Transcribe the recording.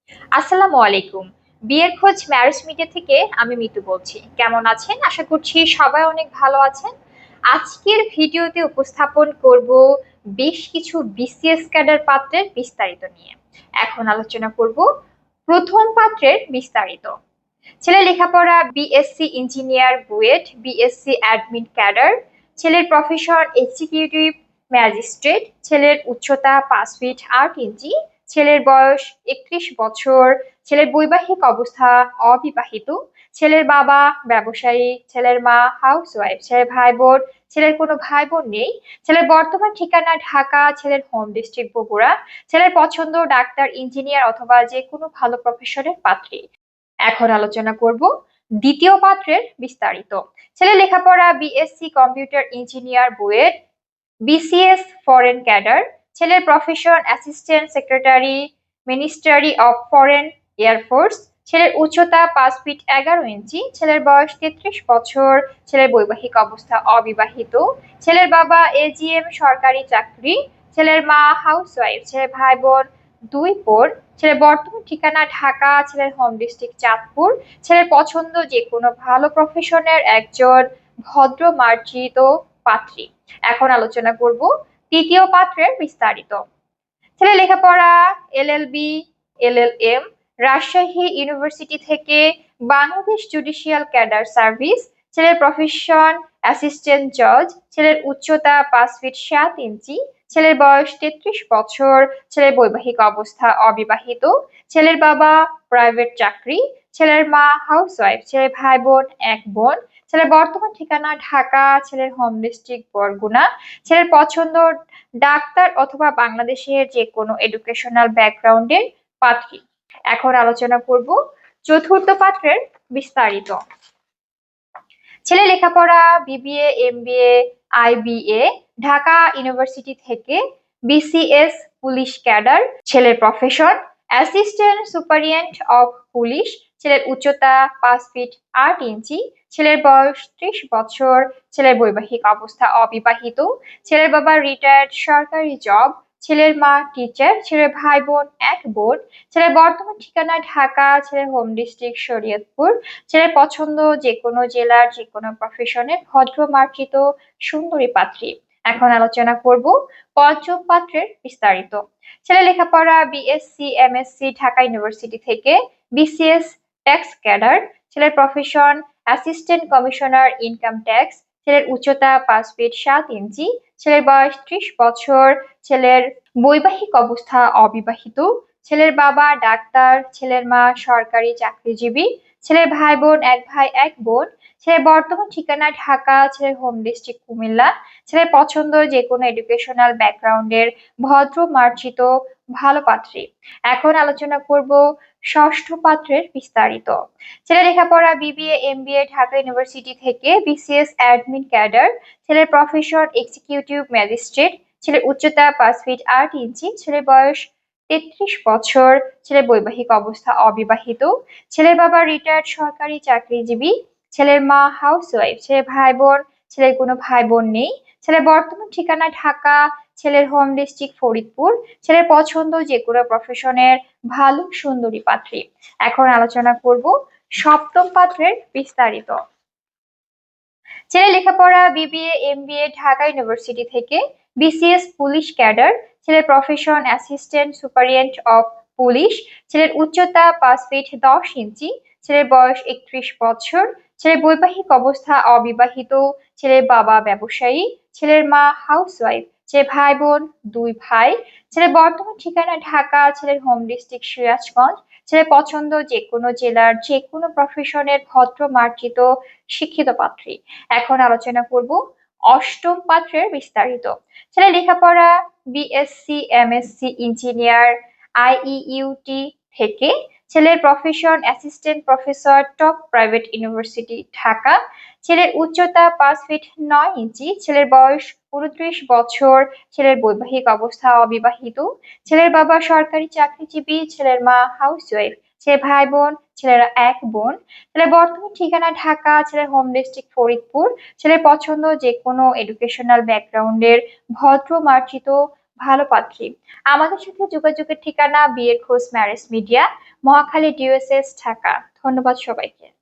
আসসালামু আলাইকুম। বিয়ের খোঁজ ম্যারেজ মিডিয়া থেকে আমি মিতু বলছি। কেমন আছেন? আশা করছি সবাই অনেক ভালো আছেন। আজকের ভিডিওতে উপস্থাপন করব বেশ কিছু বিসিএস ক্যাডার পাত্রের বিস্তারিত নিয়ে। এখন আলোচনা করব প্রথম পাত্রের বিস্তারিত। ছেলে লেখাপড়া BSc engineer BUET, BSc admin cadre. ছেলের প্রফেশন এক্সিকিউটিভ ম্যাজিস্ট্রেট। ছেলের উচ্চতা 5 ফিট 8 ইঞ্চি। ছেলের বয়স 31 বছর। ছেলের বৈবাহিক অবস্থা অবিবাহিত। ছেলের বাবা ব্যবসায়ী। ছেলের মা হাউসওয়াইফ। ছেলের ভাই বোন, ছেলের কোনো ভাই বোন নেই। ছেলের বর্তমান ঠিকানা ঢাকা। ছেলের হোম ডিস্ট্রিক্ট বগুড়া। ছেলের পছন্দ ডাক্তার, ইঞ্জিনিয়ার অথবা যে কোনো ভালো প্রফেশনের পাত্রী। এখন আলোচনা করব দ্বিতীয় পাত্রের বিস্তারিত। ছেলে লেখাপড়া BSc computer engineer BUET, BCS foreign cadre. ছেলের profession assistant secretary, ministry of foreign air force. ছেলের উচ্চতা 5 ফিট 11 ইঞ্চি। ছেলের বয়স 33 বছর। ছেলের বৈবাহিক অবস্থা অবিবাহিত। ছেলের বাবা এজিএম সরকারি চাকরি। ছেলের মা হাউসওয়াইফ। ছেলের ভাই বোন দুই বোন। ছেলের বর্তমান ঠিকানা ঢাকা। ছেলের হোম ডিস্ট্রিক্ট চাঁদপুর। ছেলের পছন্দ যে কোনো ভালো প্রফেশনের একজন ভদ্র মার্জিত পাত্রী। এখন আলোচনা করব তৃতীয় পাত্রের বিস্তারিত। ছেলে লেখাপড়া এলএলবি, এলএলএম রাজশাহী ইউনিভার্সিটি থেকে, বাংলাদেশ জুডিশিয়াল ক্যাডার সার্ভিস। ছেলের প্রফেশন অ্যাসিস্ট্যান্ট জজ। ছেলের উচ্চতা 5 ফিট 7 ইঞ্চি। ছেলের বয়স 33 বছর। ছেলের বৈবাহিক অবস্থা অবিবাহিত। ছেলের বাবা প্রাইভেট চাকরি। ছেলের মা হাউসওয়াইফ। ছেলের ভাই বোন এক বোন। ছেলের বর্তমান ঠিকানা ঢাকা। ছেলের হোম ডিস্ট্রিক্ট বরগুনা। ছেলের পছন্দ ডাক্তার অথবা বাংলাদেশের যে কোনো এডুকেশনাল ব্যাকগ্রাউন্ডের পাত্রী। এখন আলোচনা করব চতুর্থ পাত্রের বিস্তারিত। ছেলে লেখাপড়া BBA, MBA, IBA Dhaka university থেকে, বিসিএস পুলিশ ক্যাডার। ছেলের প্রফেশন অ্যাসিস্ট্যান্ট সুপারিয়েন্ট অফ পুলিশ। ছেলের উচ্চতা 5 ফিট 8 ইঞ্চি। ছেলের বয়স 30 বছর। ছেলের বৈবাহিক অবস্থা অবিবাহিত। ছেলের বাবা রিটায়ার্ড সরকারি জব। ছেলের মা টিচার। ছেলের ভাই বোন এক বোন। ছেলের বর্তমান ঠিকানা ঢাকা। ছেলের হোম ডিস্ট্রিক্ট শরীয়তপুর। ছেলের পছন্দ যে কোনো জেলার যে কোনো প্রফেশনের ভদ্র মার্জিত সুন্দরী পাত্রী। এখন আলোচনা করব পঞ্চম পাত্রের বিস্তারিত। ছেলে লেখাপড়া বিএসসি, এমএসসি ঢাকা ইউনিভার্সিটি থেকে, বিসিএস ট্যাক্স ক্যাডার। ছেলের profession assistant commissioner income tax. ছেলের উচ্চতা 5 ফিট 7 ইঞ্চি। ছেলের বয়স 30 বছর। ছেলের বৈবাহিক অবস্থা অবিবাহিত। ছেলের বাবা ডাক্তার। ছেলের মা সরকারি চাকরিজীবী। ছেলের ভাই বোন এক ভাই এক বোন। ছেলের বর্তমান ঠিকানা ঢাকা। ছেলের হোম ডিস্ট্রিক্ট কুমিল্লা। ছেলের পছন্দ যে কোনো এডুকেশনাল ব্যাকগ্রাউন্ডের ভদ্র মার্জিত ভালো পাত্রী। এখন আলোচনা করব ষষ্ঠ পাত্রের বিস্তারিত। ছেলে লেখাপড়া বিবিএ, এমবিএ ঢাকা ইউনিভার্সিটি থেকে, বিসিএস অ্যাডমিন ক্যাডার। ছেলের প্রফেশন এক্সিকিউটিভ ম্যাজিস্ট্রেট। ছেলের উচ্চতা 5 ফিট 8 ইঞ্চি। ছেলের বয়স 33 বছর। ছেলের বৈবাহিক অবস্থা অবিবাহিত। ছেলের বাবা রিটায়ার্ড সরকারি চাকরিজীবী। ছেলের মা হাউসওয়াইফ। ছেলের ভাই বোন, ছেলের কোনো ভাই বোন নেই। ছেলের বর্তমান ঠিকানা ঢাকা। ছেলের হোম ডিস্ট্রিক্ট ফরিদপুর। ছেলের পছন্দ যে কোনো প্রফেশনের ভালো সুন্দরী পাত্রী। এখন আলোচনা করব সপ্তম পাত্রের বিস্তারিত। ছেলে লেখাপড়া বিবিএ, এমবিএ ঢাকা ইউনিভার্সিটি থেকে, বিসিএস পুলিশ ক্যাডার। ছেলের প্রফেশন অ্যাসিস্ট্যান্ট সুপারিয়েন্ট অফ পুলিশ। ছেলের উচ্চতা 5 ফিট 10 ইঞ্চি। ছেলের বয়স 31 বছর। ছেলের বৈবাহিক অবস্থা অবিবাহিত। ছেলের বাবা ব্যবসায়ী। ছেলের মা হাউসওয়াইফ। ছেলের ভাই বোন দুই ভাই। ছেলের বর্তমান ঠিকানা ঢাকা। ছেলের হোম ডিস্ট্রিক্ট সিরাজগঞ্জ। ছেলের পছন্দ যে কোনো জেলার যে কোনো প্রফেশনের ভদ্র মার্জিত শিক্ষিত পাত্রী। এখন আলোচনা করব অষ্টম পাত্রের বিস্তারিত। ছেলে লেখাপড়া বিএসসি, এমএসসি ইঞ্জিনিয়ার আইইউটি থেকে। ছেলের profession assistant professor top private university Dhaka. ছেলের উচ্চতা 5 ফিট 9 ইঞ্চি। ছেলের বয়স 29 বছর। ছেলের বৈবাহিক অবস্থা অবিবাহিত। ছেলের বাবা সরকারি চাকরিজীবী। ছেলের মা হাউসওয়াইফ। ছেলে ভাই বোন, ছেলেরা এক বোন। ছেলের বর্তমান ঠিকানা ঢাকা। ছেলের হোম ডিস্ট্রিক্ট ফরিদপুর। ছেলের পছন্দ যে কোনো এডুকেশনাল ব্যাকগ্রাউন্ডের ভদ্র মার্জিত ভালো পাত্রী। আমাদের সাথে যোগাযোগের ঠিকানা বিয়ের খোঁজ ম্যারেজ মিডিয়া, মহাখালী, ডিওএসএস, ঢাকা। ধন্যবাদ সবাইকে।